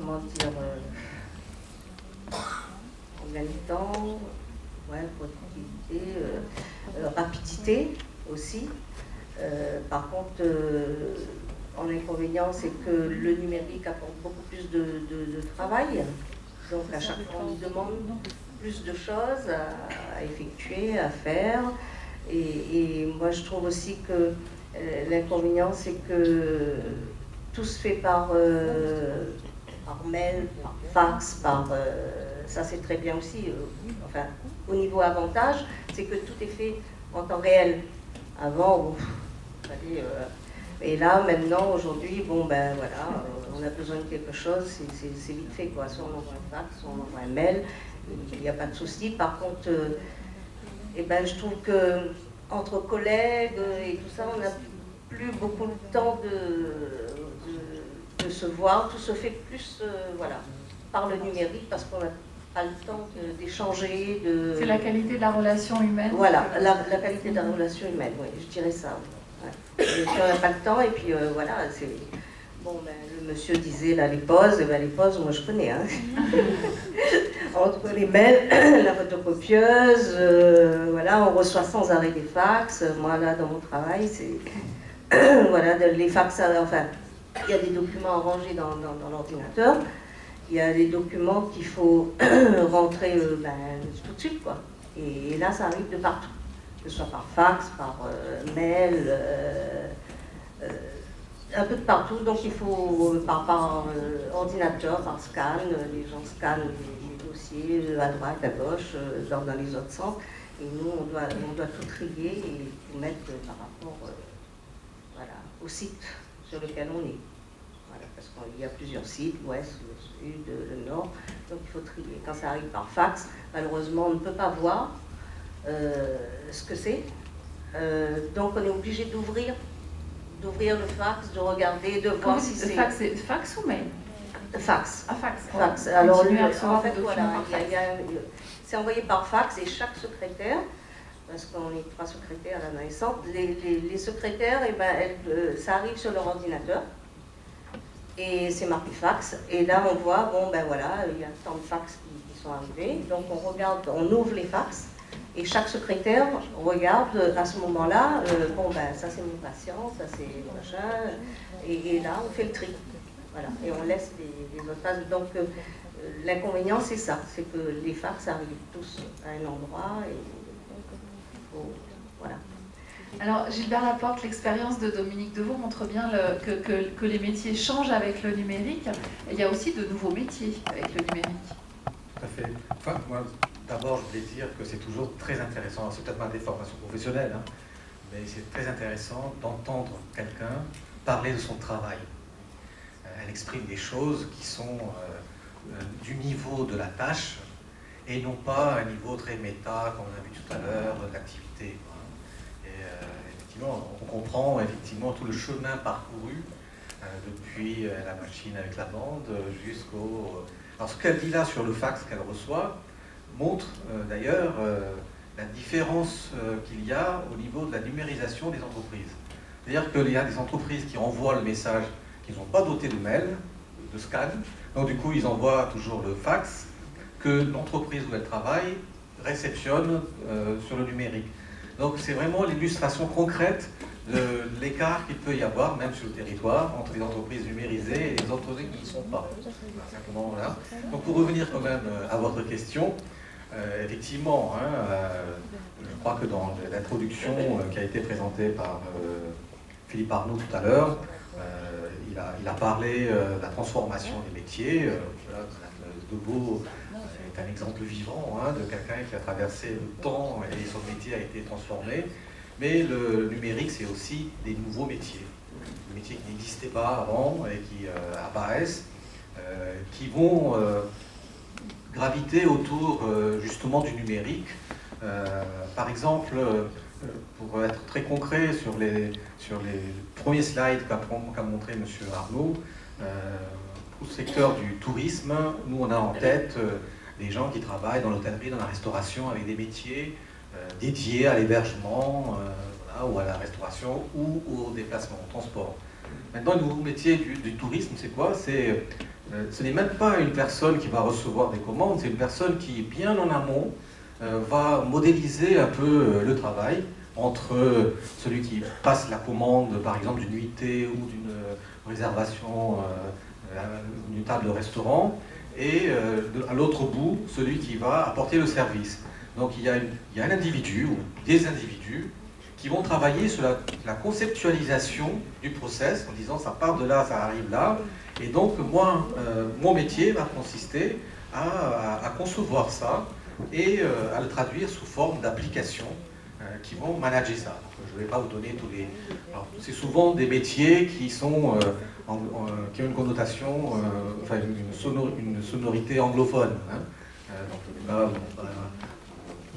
comment dire, on gagne du temps, ouais, productivité, rapidité aussi. Par contre, en inconvénient, c'est que le numérique apporte beaucoup plus de travail. Donc à chaque fois, on nous demande plus de choses à effectuer, à faire. Et moi, je trouve aussi que l'inconvénient, c'est que tout se fait par mail, par fax, ça c'est très bien aussi. Enfin, au niveau avantage, c'est que tout est fait en temps réel. Avant, fallait, et là, maintenant, aujourd'hui, bon ben voilà, on a besoin de quelque chose, c'est vite fait quoi. Soit on envoie un fax, soit on envoie un mail, il n'y a pas de souci. Par contre, eh ben, je trouve que entre collègues et tout ça, on n'a plus beaucoup de temps de se voir. Tout se fait plus voilà, par le numérique parce qu'on n'a pas le temps d'échanger. C'est la qualité de la relation humaine. Voilà, la qualité de la relation humaine, oui, je dirais ça. Ouais. Et puis on n'a pas le temps et puis voilà, c'est... Bon, ben, le monsieur disait là, les pauses, et ben, les pauses, moi je connais. Hein. Entre les mails, la photocopieuse, voilà, on reçoit sans arrêt des fax. Moi là, dans mon travail, c'est... voilà, les fax, enfin, il y a des documents rangés dans l'ordinateur. Il y a des documents qu'il faut rentrer tout de suite, quoi. Et là, ça arrive de partout, que ce soit par fax, par mail, un peu de partout. Donc il faut, par ordinateur, par scan, les gens scannent les dossiers à droite, à gauche, dans les autres sens. Et nous, on doit tout trier et tout mettre par rapport voilà, au site sur lequel on est. Voilà, parce qu'il y a plusieurs sites, l'ouest, le sud, le nord, donc il faut trier. Quand ça arrive par fax, malheureusement, on ne peut pas voir ce que c'est. Donc on est obligé d'ouvrir le fax, de regarder, de voir si c'est... Fax ou mail? Fax. Ah, fax. Fax. Alors lui, en fait, voilà, c'est envoyé par fax et chaque secrétaire, parce qu'on est 3 secrétaires à la naissance, les secrétaires, eh ben, ça arrive sur leur ordinateur. Et c'est marqué fax. Et là, on voit, bon, ben voilà, il y a tant de fax qui sont arrivés. Donc, on regarde, on ouvre les fax. Et chaque secrétaire regarde à ce moment-là, bon, ben ça c'est mon patient, ça c'est machin. Et là, on fait le tri. Voilà. Et on laisse les autres fax. Donc, l'inconvénient, c'est ça. C'est que les fax arrivent tous à un endroit. Et voilà. Alors, Gilbert Laporte, l'expérience de Dominique Deveau montre bien que les métiers changent avec le numérique. Et il y a aussi de nouveaux métiers avec le numérique. Tout à fait. Enfin, moi, d'abord, je voulais dire que c'est toujours très intéressant, c'est peut-être ma déformation professionnelle, hein, mais c'est très intéressant d'entendre quelqu'un parler de son travail. Elle exprime des choses qui sont du niveau de la tâche et non pas un niveau très méta, comme on a vu tout à l'heure, d'activité. On comprend effectivement tout le chemin parcouru depuis la machine avec la bande jusqu'au... Alors ce qu'elle dit là sur le fax qu'elle reçoit montre d'ailleurs la différence qu'il y a au niveau de la numérisation des entreprises. C'est-à-dire qu'il y a des entreprises qui envoient le message qu'ils n'ont pas doté de mail, de scan, donc du coup ils envoient toujours le fax que l'entreprise où elle travaille réceptionne sur le numérique. Donc c'est vraiment l'illustration concrète de l'écart qu'il peut y avoir, même sur le territoire, entre les entreprises numérisées et les entreprises qui ne sont pas. Simplement, voilà. Donc pour revenir quand même à votre question, effectivement, je crois que dans l'introduction qui a été présentée par Philippe Arnoult tout à l'heure, il a parlé de la transformation des métiers. Deveau est un exemple vivant de quelqu'un qui a traversé le temps et son métier a été transformé. Mais le numérique, c'est aussi des nouveaux métiers. Des métiers qui n'existaient pas avant et qui apparaissent, qui vont graviter autour justement du numérique. Par exemple, pour être très concret sur les premiers slides qu'a montré M. Arnaud, au secteur du tourisme, nous on a en tête des gens qui travaillent dans l'hôtellerie, dans la restauration, avec des métiers dédiés à l'hébergement, voilà, ou à la restauration, ou au déplacement, au transport. Maintenant, le nouveau métier du tourisme, c'est quoi? C'est ce n'est même pas une personne qui va recevoir des commandes, c'est une personne qui, bien en amont, va modéliser un peu le travail entre celui qui passe la commande, par exemple, d'une nuitée ou d'une réservation d'une table de restaurant, et à l'autre bout, celui qui va apporter le service. Donc il y a un individu ou des individus qui vont travailler sur la conceptualisation du process en disant ça part de là, ça arrive là. Et donc moi, mon métier va consister à concevoir ça et à le traduire sous forme d'applications qui vont manager ça. Donc, je ne vais pas vous donner tous les... C'est souvent des métiers qui sont... qui ont une connotation, enfin une sonorité anglophone. Hein. Donc là,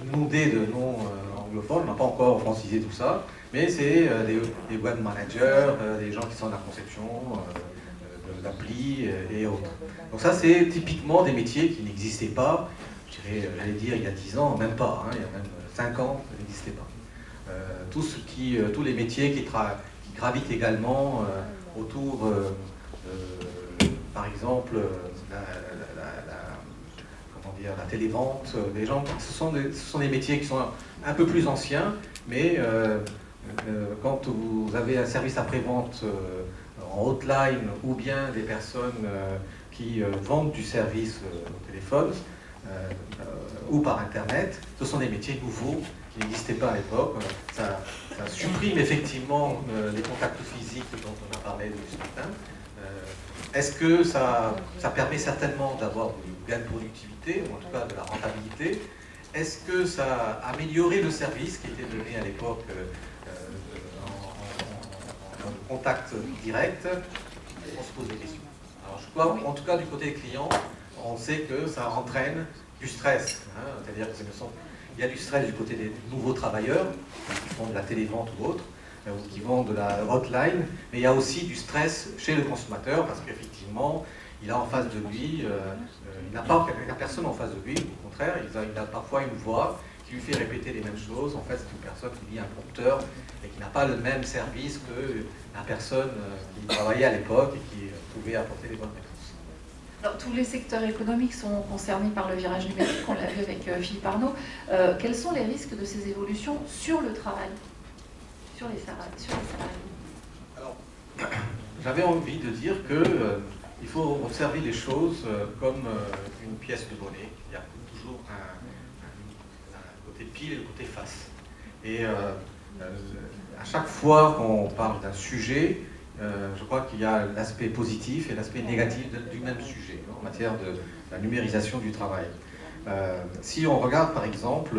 inondé de noms anglophones, on n'a pas encore francisé tout ça, mais c'est des web managers, des gens qui sont dans la conception de l'appli et autres. Donc ça, c'est typiquement des métiers qui n'existaient pas, j'allais dire il y a 10 ans, même pas, hein, il y a même 5 ans, ça n'existait pas. Tous les métiers qui gravitent également autour, par exemple, la télévente, des gens, ce sont des métiers qui sont un peu plus anciens, mais quand vous avez un service après-vente en hotline ou bien des personnes qui vendent du service au téléphone ou par Internet, ce sont des métiers nouveaux qui n'existaient pas à l'époque. Ça supprime effectivement les contacts physiques dont on a parlé ce matin. Est-ce que ça permet certainement d'avoir du gain de productivité, ou en tout cas de la rentabilité? Est-ce que ça a amélioré le service qui était donné à l'époque en contact direct? On se pose des questions. Alors je crois, en tout cas du côté des clients, on sait que ça entraîne du stress. Hein, c'est-à-dire qu'il y a du stress du côté des nouveaux travailleurs qui font de la télévente ou autre, ou qui vendent de la hotline, mais il y a aussi du stress chez le consommateur parce qu'effectivement, il a en face de lui, il n'a personne en face de lui, au contraire, il a parfois une voix qui lui fait répéter les mêmes choses. En fait, c'est une personne qui lit un prompteur et qui n'a pas le même service que la personne qui travaillait à l'époque et qui pouvait apporter les bonnes réponses. Alors, tous les secteurs économiques sont concernés par le virage numérique, on l'a vu avec Philippe Arnaud. Quels sont les risques de ces évolutions sur le travail, sur les salariés? Alors, j'avais envie de dire qu'il faut observer les choses comme une pièce de monnaie. Il y a toujours un côté pile et le côté face. Et à chaque fois qu'on parle d'un sujet, je crois qu'il y a l'aspect positif et l'aspect négatif du même sujet en matière de la numérisation du travail. Si on regarde par exemple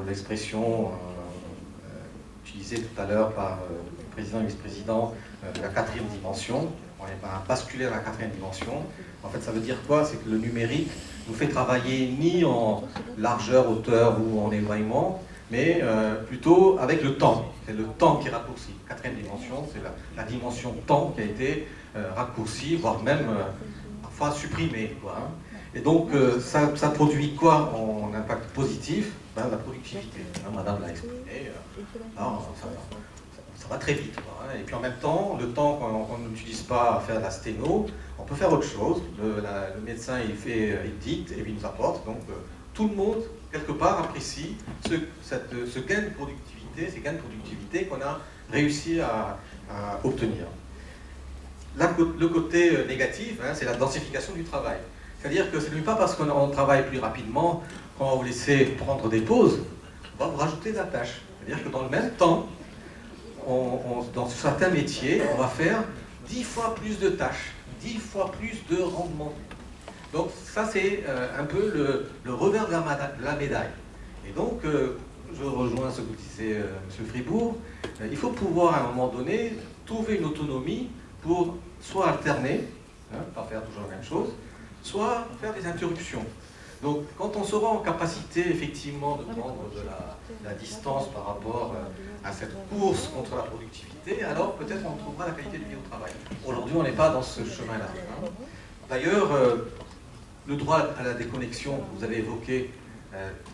l'expression utilisée tout à l'heure par le président et vice-président de la 4e dimension, on va basculer dans la 4e dimension. En fait, ça veut dire quoi? C'est que le numérique nous fait travailler ni en largeur, hauteur ou en éloignement, mais plutôt avec le temps. C'est le temps qui est raccourci. 4e dimension, c'est la dimension temps qui a été raccourcie, voire même parfois supprimée. Quoi, hein. Et donc, ça produit quoi en impact positif? La productivité. Hein, Madame l'a exprimé. Ça va très vite. Quoi, hein. Et puis en même temps, le temps qu'on n'utilise pas à faire la sténo, on peut faire autre chose. Le médecin, il dicte et puis il nous apporte. Donc, tout le monde, quelque part, apprécie ce gain de productivité, ces gains de productivité qu'on a réussi à obtenir. Là, le côté négatif, hein, c'est la densification du travail. C'est-à-dire que ce n'est pas parce qu'on travaille plus rapidement qu'on va vous laisser prendre des pauses, on va vous rajouter de la tâche. C'est-à-dire que dans le même temps, dans certains métiers, on va faire 10 fois plus de tâches, 10 fois plus de rendement. Donc ça, c'est un peu le revers de la médaille. Et donc, je rejoins ce que disait M. Fribourg, il faut pouvoir à un moment donné trouver une autonomie pour soit alterner, hein, pas faire toujours la même chose, soit faire des interruptions. Donc quand on sera en capacité effectivement de prendre de la distance par rapport à cette course contre la productivité, alors peut-être on trouvera la qualité de vie au travail. Aujourd'hui, on n'est pas dans ce chemin-là. Hein. D'ailleurs, le droit à la déconnexion que vous avez évoqué,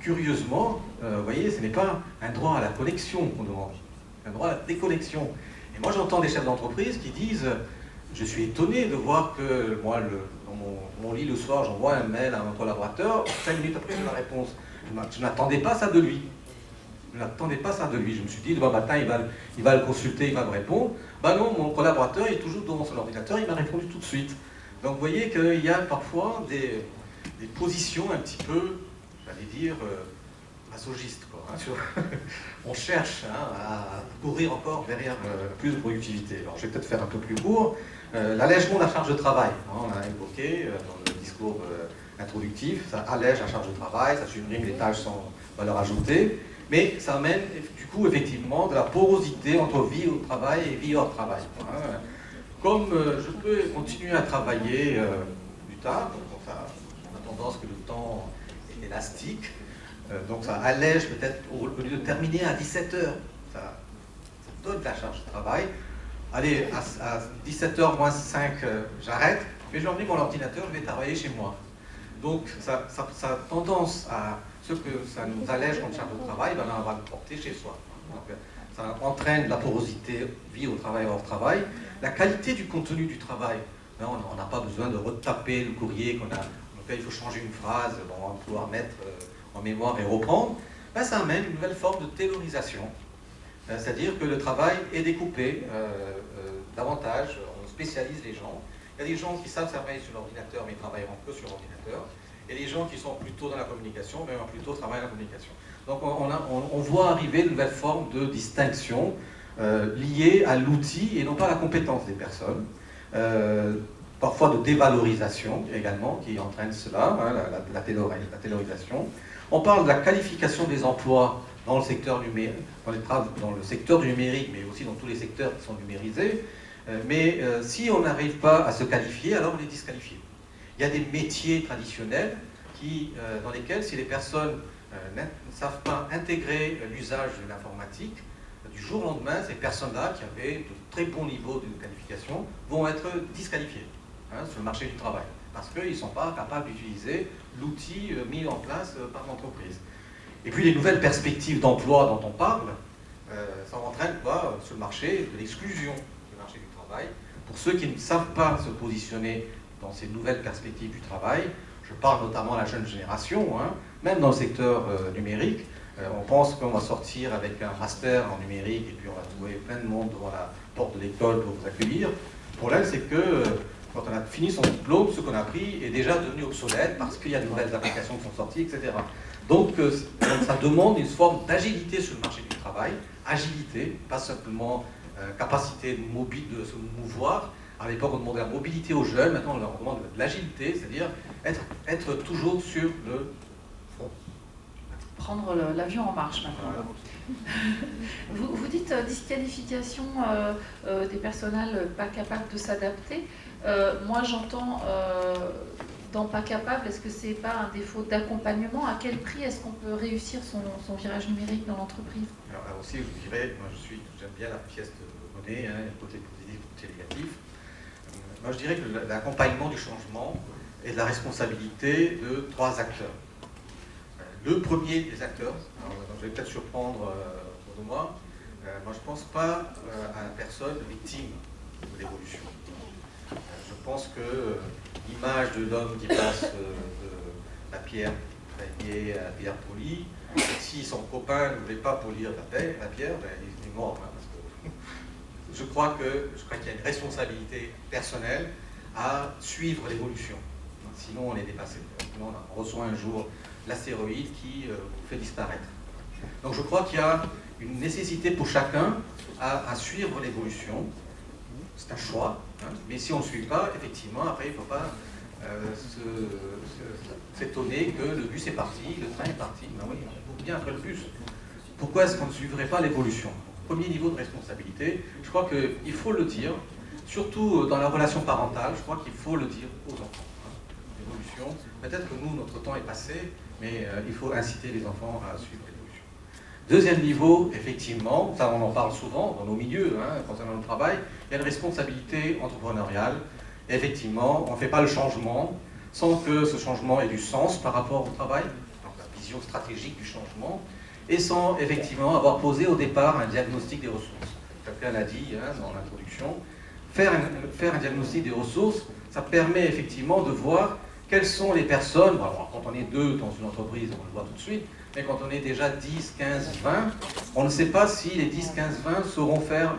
curieusement, vous voyez, ce n'est pas un droit à la connexion qu'on demande, c'est un droit à la déconnexion. Et moi, j'entends des chefs d'entreprise qui disent je suis étonné de voir que moi, dans mon lit le soir, j'envoie un mail à un collaborateur, 5 minutes après, j'ai la réponse. Je n'attendais pas ça de lui. Je n'attendais pas ça de lui. Je me suis dit, demain matin, il va le consulter, il va me répondre. Ben non, mon collaborateur est toujours devant son ordinateur, il m'a répondu tout de suite. Donc vous voyez qu'il y a parfois des positions un petit peu, j'allais dire, masochistes, quoi, hein, on cherche à courir encore derrière plus de productivité. Alors je vais peut-être faire un peu plus court. L'allègement de la charge de travail, hein, on l'a évoqué dans le discours introductif, ça allège la charge de travail, ça supprime les tâches sans valeur ajoutée, mais ça amène du coup effectivement de la porosité entre vie au travail et vie hors travail. Hein. Comme je peux continuer à travailler plus tard, donc ça a tendance que le temps est élastique, donc ça allège peut-être au lieu de terminer à 17h, ça donne de la charge de travail. Allez, à 17h moins 5, j'arrête, mais je remets mon ordinateur, je vais travailler chez moi. Donc ça a tendance à ce que ça nous allège comme charge de travail, ben là, on va le porter chez soi. Donc, ça entraîne la porosité vie au travail hors travail. La qualité du contenu du travail, ben, on n'a pas besoin de retaper le courrier qu'on a, donc là, il faut changer une phrase, bon, on va pouvoir mettre en mémoire et reprendre. Ben, ça amène une nouvelle forme de taylorisation. C'est-à-dire que le travail est découpé davantage, on spécialise les gens. Il y a des gens qui savent travailler sur l'ordinateur, mais ils travailleront que sur l'ordinateur. Et les gens qui sont plutôt dans la communication, mais vont plutôt travailler dans la communication. Donc on voit arriver une nouvelle forme de distinction liée à l'outil et non pas à la compétence des personnes. Parfois de dévalorisation également qui entraîne cela, hein, la taylorisation. On parle de la qualification des emplois dans le secteur numérique, dans le secteur du numérique, mais aussi dans tous les secteurs qui sont numérisés. Mais si on n'arrive pas à se qualifier, alors on est disqualifié. Il y a des métiers traditionnels dans lesquels, si les personnes ne savent pas intégrer l'usage de l'informatique, du jour au lendemain, ces personnes-là, qui avaient de très bons niveaux de qualification, vont être disqualifiées sur le marché du travail, parce qu'ils ne sont pas capables d'utiliser l'outil mis en place par l'entreprise. Et puis les nouvelles perspectives d'emploi dont on parle, ça entraîne quoi sur le marché de l'exclusion du marché du travail. Pour ceux qui ne savent pas se positionner dans ces nouvelles perspectives du travail, je parle notamment à la jeune génération, hein, même dans le secteur numérique, on pense qu'on va sortir avec un master en numérique et puis on va trouver plein de monde devant la porte de l'école pour vous accueillir. Le problème, c'est que quand on a fini son diplôme, ce qu'on a appris est déjà devenu obsolète parce qu'il y a de nouvelles applications qui sont sorties, etc. Donc ça demande une forme d'agilité sur le marché du travail, agilité, pas simplement capacité de se mouvoir. À l'époque, on demandait la mobilité aux jeunes, maintenant on leur demande de l'agilité, c'est-à-dire être toujours sur le front. Prendre l'avion en marche maintenant. Voilà. Vous dites disqualification des personnels pas capables de s'adapter. Moi j'entends dans pas capable, est-ce que c'est pas un défaut d'accompagnement? À quel prix est-ce qu'on peut réussir son virage numérique dans l'entreprise? Alors là aussi, je dirais, moi j'aime bien la pièce de monnaie, hein, le côté positif, le côté négatif. Moi je dirais que l'accompagnement du changement est de la responsabilité de 3 acteurs. Le premier des acteurs, alors, je vais peut-être surprendre autour de moi, moi je ne pense pas à la personne victime de l'évolution. Je pense que l'image de l'homme qui passe de la pierre taillée à la pierre polie, si son copain ne voulait pas polir la pierre, ben, il est mort. Hein, parce que je crois qu'il y a une responsabilité personnelle à suivre l'évolution. Sinon on est dépassé. Sinon on reçoit un jour l'astéroïde qui vous fait disparaître. Donc je crois qu'il y a une nécessité pour chacun à suivre l'évolution. C'est un choix, hein, mais si on ne suit pas, effectivement, après il ne faut pas s'étonner que le bus est parti, le train est parti. Ben oui, on court bien après le bus. Pourquoi est-ce qu'on ne suivrait pas l'évolution? Premier niveau de responsabilité, je crois qu'il faut le dire, surtout dans la relation parentale, je crois qu'il faut le dire aux enfants. L'évolution, peut-être que nous, notre temps est passé, mais il faut inciter les enfants à suivre l'évolution. Deuxième niveau, effectivement, ça on en parle souvent dans nos milieux, hein, concernant le travail, il y a une responsabilité entrepreneuriale. Et effectivement, on ne fait pas le changement sans que ce changement ait du sens par rapport au travail, donc la vision stratégique du changement, et sans effectivement avoir posé au départ un diagnostic des ressources. Quelqu'un l'a dit hein, dans l'introduction, faire un diagnostic des ressources, ça permet effectivement de voir quelles sont les personnes, alors, quand on est 2 dans une entreprise, on le voit tout de suite, mais quand on est déjà 10, 15, 20, on ne sait pas si les 10, 15, 20 sauront faire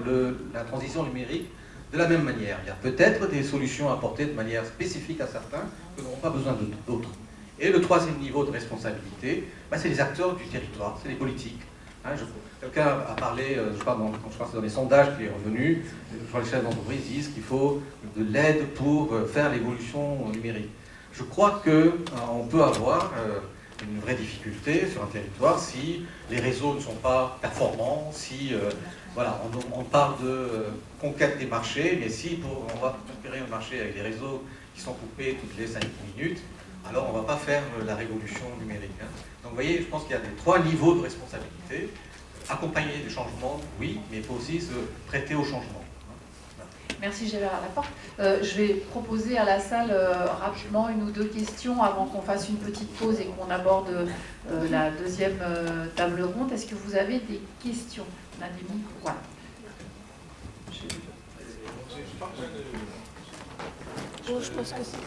la transition numérique de la même manière. Il y a peut-être des solutions à apporter de manière spécifique à certains qui n'auront pas besoin d'autres. Et le troisième niveau de responsabilité, c'est les acteurs du territoire, c'est les politiques. Quelqu'un a parlé, je crois que c'est dans les sondages qui est revenu, je crois que les chefs d'entreprise disent qu'il faut de l'aide pour faire l'évolution numérique. Je crois qu'on peut avoir une vraie difficulté sur un territoire si les réseaux ne sont pas performants, si voilà, on parle de conquête des marchés, mais si on va conquérir un marché avec des réseaux qui sont coupés toutes les 5 minutes, alors on ne va pas faire la révolution numérique. Donc vous voyez, je pense qu'il y a les 3 niveaux de responsabilité. Accompagner des changements, oui, mais il faut aussi se prêter au changement. Merci Gérard Laporte. Je vais proposer à la salle rapidement 1 ou 2 questions avant qu'on fasse une petite pause et qu'on aborde la deuxième table ronde. Est-ce que vous avez des questions? On a des micros. Voilà. Je pense que c'est...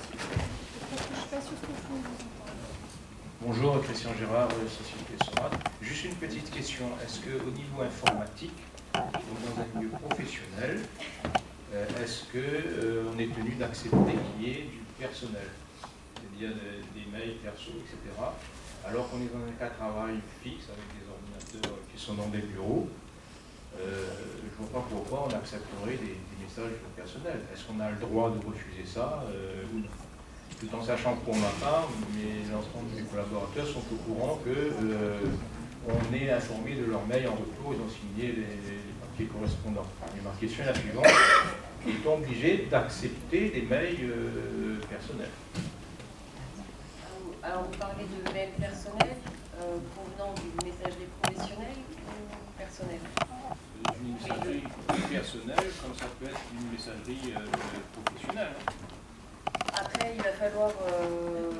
Bonjour, Christian Gérard, Société Sorat. Juste une petite question. Est-ce qu'au niveau informatique, donc dans un milieu professionnel, est-ce qu'on est tenu d'accepter qu'il y ait du personnel, c'est-à-dire des mails perso, etc., alors qu'on est dans un cas de travail fixe avec des ordinateurs qui sont dans des bureaux? Je ne vois pas pourquoi on accepterait des messages personnels. Est-ce qu'on a le droit de refuser ça ou non? Tout en sachant que pour ma part, l'ensemble de mes collaborateurs sont au courant qu'on est informé de leur mail en retour, ils ont signé les papiers correspondants. Et ma question est la suivante, est-on obligé d'accepter des mails personnels? Alors vous parlez de mails personnels provenant d'une messagerie professionnelle ou personnelle? Une messagerie personnelle, comme ça peut être une messagerie professionnelle. Après, il va falloir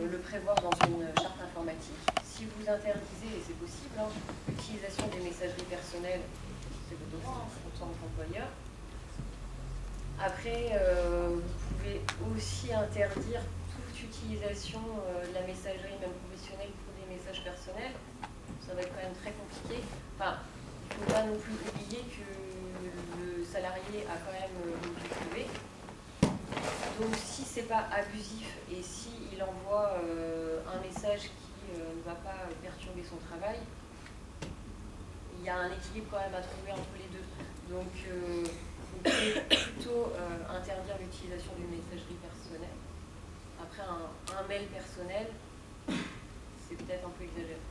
le prévoir dans une charte informatique. Si vous interdisez, et c'est possible, l'utilisation des messageries personnelles, c'est votre droit en tant qu'employeur. Après, vous pouvez aussi interdire toute utilisation de la messagerie, même professionnelle, pour des messages personnels. Ça va être quand même très compliqué. Enfin, il ne faut pas non plus oublier que le salarié a quand même une vie privée. Donc si ce n'est pas abusif et s'il envoie un message qui ne va pas perturber son travail, il y a un équilibre quand même à trouver entre les deux. Donc vous pouvez plutôt interdire l'utilisation d'une messagerie personnelle. Après un mail personnel, c'est peut-être un peu exagéré.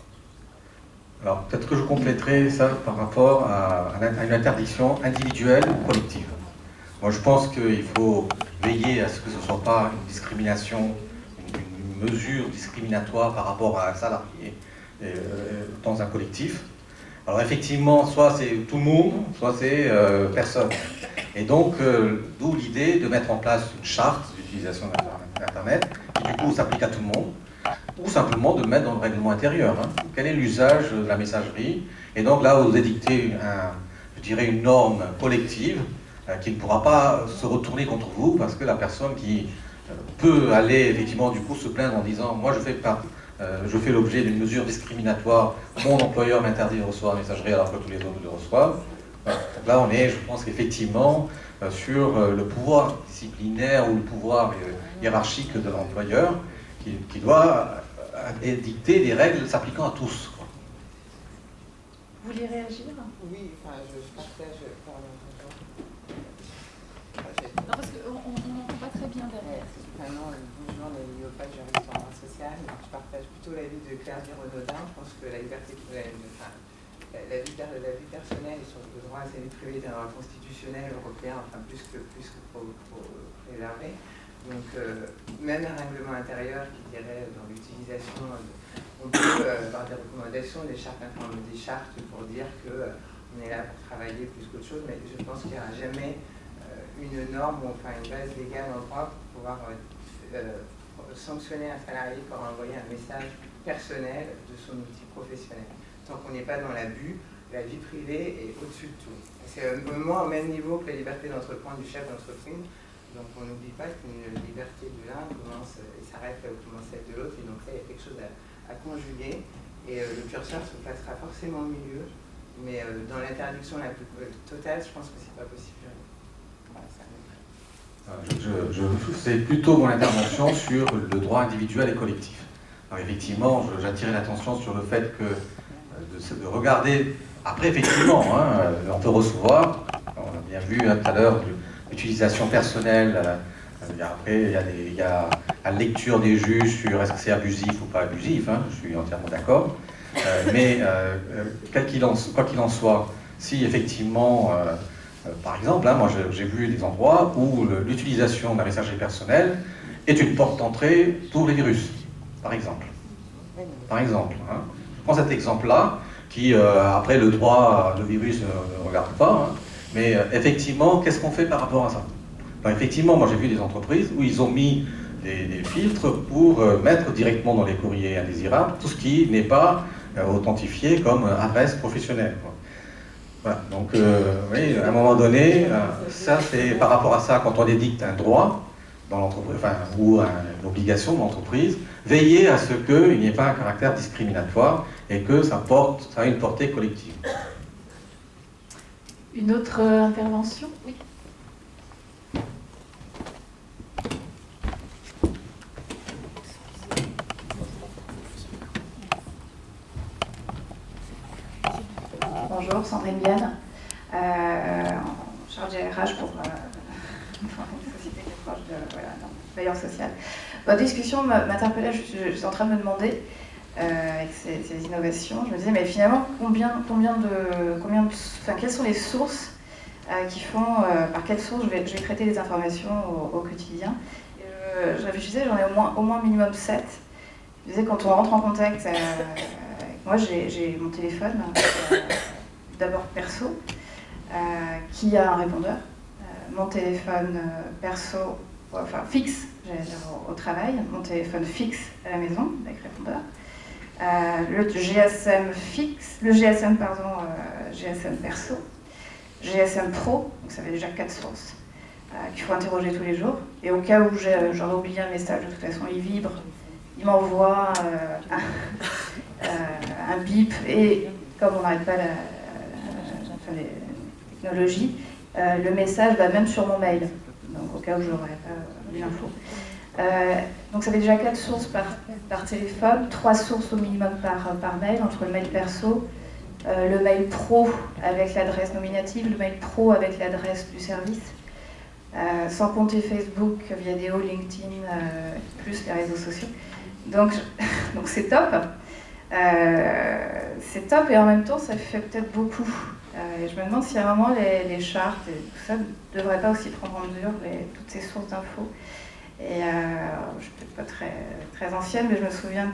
Alors peut-être que je compléterai ça par rapport à une interdiction individuelle ou collective. Moi, je pense qu'il faut veiller à ce que ce ne soit pas une discrimination, une mesure discriminatoire par rapport à un salarié dans un collectif. Alors effectivement, soit c'est tout le monde, soit c'est personne. Et donc, d'où l'idée de mettre en place une charte d'utilisation d'Internet, qui du coup s'applique à tout le monde, ou simplement de mettre dans le règlement intérieur. Quel est l'usage de la messagerie? Et donc là, vous édictez, je dirais, une norme collective qui ne pourra pas se retourner contre vous parce que la personne qui peut aller effectivement du coup se plaindre en disant moi je fais l'objet d'une mesure discriminatoire, mon employeur m'interdit de recevoir la messagerie alors que tous les autres le reçoivent. Voilà. Donc là on est, je pense qu'effectivement sur le pouvoir disciplinaire ou le pouvoir hiérarchique de l'employeur qui doit édicter des règles s'appliquant à tous. Vous voulez réagir? Oui, enfin, je partage. Non, parce qu'on n'entend pas très bien derrière. Bonjour, Léopold, juriste en droit social. Je partage plutôt l'avis de Claire Renaudin. Je pense que la liberté, la vie personnelle et sur le droit à la vie privée est un droit constitutionnel européen, enfin plus que préservé. Donc, même un règlement intérieur qui dirait dans l'utilisation, on peut avoir des recommandations, des chartes pour dire qu'on est là pour travailler plus qu'autre chose, mais je pense qu'il n'y aura jamais une norme ou enfin une base légale en droit pour pouvoir sanctionner un salarié pour envoyer un message personnel de son outil professionnel. Tant qu'on n'est pas dans l'abus, la vie privée est au-dessus de tout. C'est au moins au même niveau que la liberté d'entreprendre du chef d'entreprise. Donc on n'oublie pas qu'une liberté de l'un commence et s'arrête là où commence celle de l'autre. Et donc là, il y a quelque chose à conjuguer. Et le curseur se placera forcément au milieu. Mais dans l'interdiction la plus totale, je pense que c'est pas possible. Voilà, c'est plutôt mon intervention sur le droit individuel et collectif. Alors effectivement, j'attirais l'attention sur le fait que de regarder, après effectivement, hein, on peut recevoir, on a bien vu hein, tout à l'heure, l'utilisation personnelle, après il y a la lecture des juges sur est-ce que c'est abusif ou pas abusif, hein, je suis entièrement d'accord, mais quoi qu'il en soit, si effectivement, par exemple, hein, moi j'ai vu des endroits où l'utilisation de la messagerie personnelle est une porte d'entrée pour les virus, par exemple. Par exemple, hein. Je prends cet exemple-là, qui après le droit, le virus ne regarde pas, hein, mais effectivement, qu'est-ce qu'on fait par rapport à ça? Alors, effectivement, moi j'ai vu des entreprises où ils ont mis des filtres pour mettre directement dans les courriers indésirables tout ce qui n'est pas authentifié comme adresse professionnelle, quoi. Voilà, donc oui, à un moment donné, ça c'est par rapport à ça, quand on édicte un droit dans l'entreprise, enfin, ou une obligation de l'entreprise, veiller à ce qu'il n'y ait pas un caractère discriminatoire et que ça a une portée collective. Une autre intervention? Oui. Bonjour, Sandrine Vienne, chargée RH pour une société qui est proche de bailleur social. Votre discussion m'interpellait, je suis en train de me demander, avec ces innovations, je me disais, mais finalement, quelles sont les sources qui font, par quelles sources je vais traiter les informations au quotidien. Et je réfléchissais, j'en ai au moins minimum 7. Je disais, quand on rentre en contact avec moi, j'ai mon téléphone, d'abord perso, qui a un répondeur. Mon téléphone perso, enfin fixe, j'allais dire au travail, mon téléphone fixe à la maison, avec répondeur. Le GSM perso, GSM pro, donc ça fait déjà 4 sources, qu'il faut interroger tous les jours. Et au cas où j'aurais oublié un message, de toute façon il vibre, il m'envoie un bip, et comme on n'arrête pas les technologies, le message va même sur mon mail, donc au cas où je n'aurais pas eu l'info. Donc ça fait déjà 4 sources par téléphone, 3 sources au minimum par mail, entre le mail perso, le mail pro avec l'adresse nominative, le mail pro avec l'adresse du service, sans compter Facebook, Viadeo, LinkedIn, plus les réseaux sociaux. Donc c'est top. C'est top, et en même temps ça fait peut-être beaucoup. Et je me demande si à un moment les chartes et tout ça ne devraient pas aussi prendre en mesure toutes ces sources d'infos. Et je suis peut-être pas très ancienne, mais je me souviens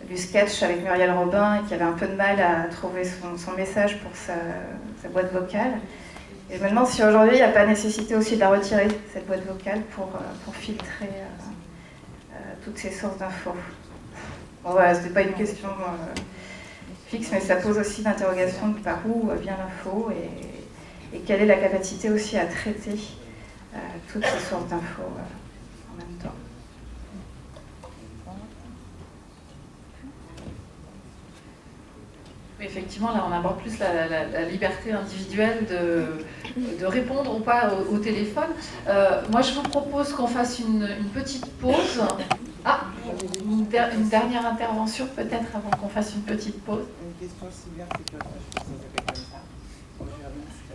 du sketch avec Muriel Robin qui avait un peu de mal à trouver son message pour sa boîte vocale. Et je me demande si aujourd'hui il n'y a pas nécessité aussi de la retirer, cette boîte vocale, pour filtrer toutes ces sources d'infos. Bon, voilà, ce n'est pas une question fixe, mais ça pose aussi l'interrogation de par où vient l'info et quelle est la capacité aussi à traiter toutes ces sources d'infos en même temps. Oui, effectivement, là on aborde plus la liberté individuelle de répondre ou pas au téléphone. Moi je vous propose qu'on fasse une petite pause. Ah, une dernière intervention peut-être avant qu'on fasse une petite pause. Une question cybersécurité, je pense que ça s'appelle comme ça. Juriste,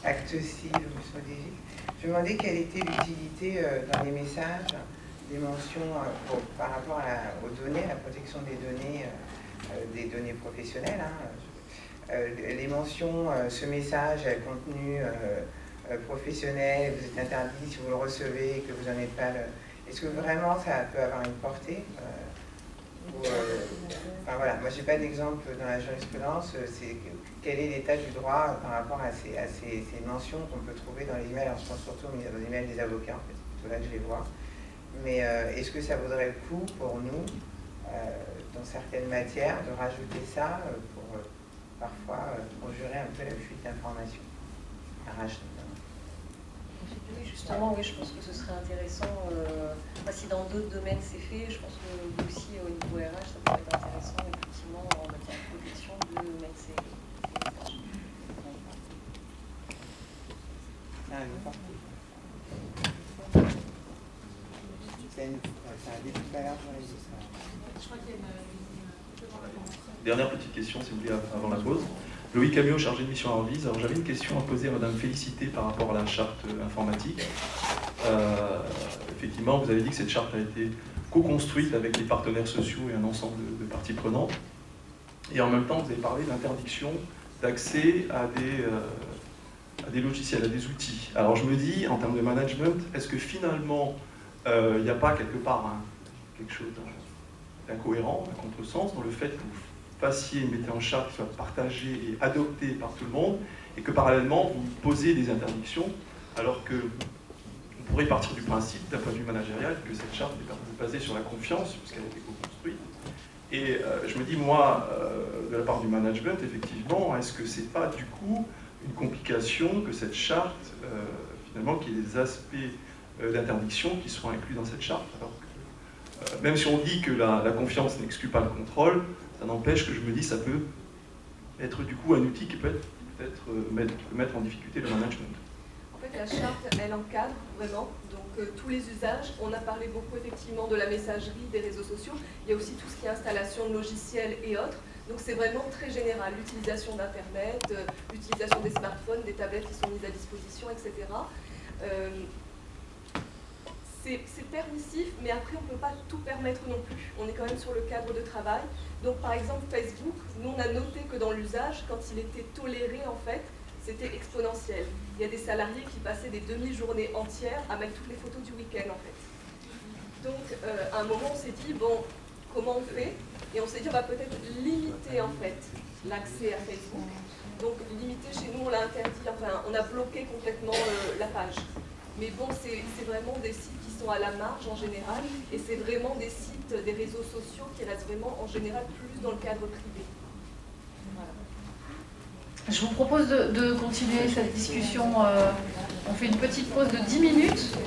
Actecil ou Sodégis. Je me demandais quelle était l'utilité dans les messages des mentions par rapport aux données, à la protection des données professionnelles. Les mentions, ce message a contenu professionnel, vous êtes interdit si vous le recevez et que vous n'en êtes pas Est-ce que vraiment ça peut avoir une portée enfin voilà, moi j'ai pas d'exemple dans la jurisprudence, quel est l'état du droit par rapport à ces mentions qu'on peut trouver dans les emails. Alors je pense surtout aux emails des avocats, en fait, c'est plutôt là que je les vois. Mais est-ce que ça vaudrait le coup pour nous, dans certaines matières, de rajouter ça pour parfois conjurer un peu la fuite d'informations, RH notamment. Oui, justement, oui, je pense que ce serait intéressant, si dans d'autres domaines c'est fait, je pense que vous aussi au niveau RH, ça pourrait être intéressant, effectivement, en matière de protection, de mettre ces messages. Ah, une fois. Ça a dit tout à l'heure, j'aurais dit ça. Je crois qu'il y a une... Dernière petite question, si vous voulez, avant la pause. Loïc Camio, chargé de mission à Orvise. Alors j'avais une question à poser à Madame Félicité par rapport à la charte informatique. Effectivement, vous avez dit que cette charte a été co-construite avec les partenaires sociaux et un ensemble de parties prenantes. Et en même temps, vous avez parlé d'interdiction d'accès à des logiciels, à des outils. Alors je me dis, en termes de management, est-ce que finalement, il n'y a pas quelque part quelque chose d'incohérent, un contresens dans le fait que vous fassiez, mettez en charte, qui soit partagé et adopté par tout le monde, et que parallèlement, vous posez des interdictions, alors que on pourrait partir du principe, d'un point de vue managérial, que cette charte est basée sur la confiance, puisqu'elle a été co-construite. Et je me dis, moi, de la part du management, effectivement, est-ce que c'est pas du coup une complication que cette charte, finalement, qu'il y ait des aspects d'interdiction qui soient inclus dans cette charte, alors que, même si on dit que la confiance n'exclut pas le contrôle, ça n'empêche que je me dis ça peut être du coup un outil qui peut mettre en difficulté le management. En fait, la charte, elle encadre vraiment tous les usages. On a parlé beaucoup effectivement de la messagerie, des réseaux sociaux. Il y a aussi tout ce qui est installation de logiciels et autres. Donc c'est vraiment très général. L'utilisation d'Internet, l'utilisation des smartphones, des tablettes qui sont mises à disposition, etc. C'est permissif, mais après on ne peut pas tout permettre non plus. On est quand même sur le cadre de travail. Donc par exemple Facebook, nous on a noté que dans l'usage, quand il était toléré en fait, c'était exponentiel. Il y a des salariés qui passaient des demi-journées entières à mettre toutes les photos du week-end en fait. Donc à un moment on s'est dit, bon, comment on fait? Et on s'est dit, on va peut-être limiter en fait l'accès à Facebook. Donc limiter, chez nous on l'a interdit, enfin on a bloqué complètement la page. Mais bon, c'est vraiment des sites qui sont à la marge en général, et c'est vraiment des sites, des réseaux sociaux qui restent vraiment en général plus dans le cadre privé. Voilà. Je vous propose de continuer cette discussion. On fait une petite pause de 10 minutes.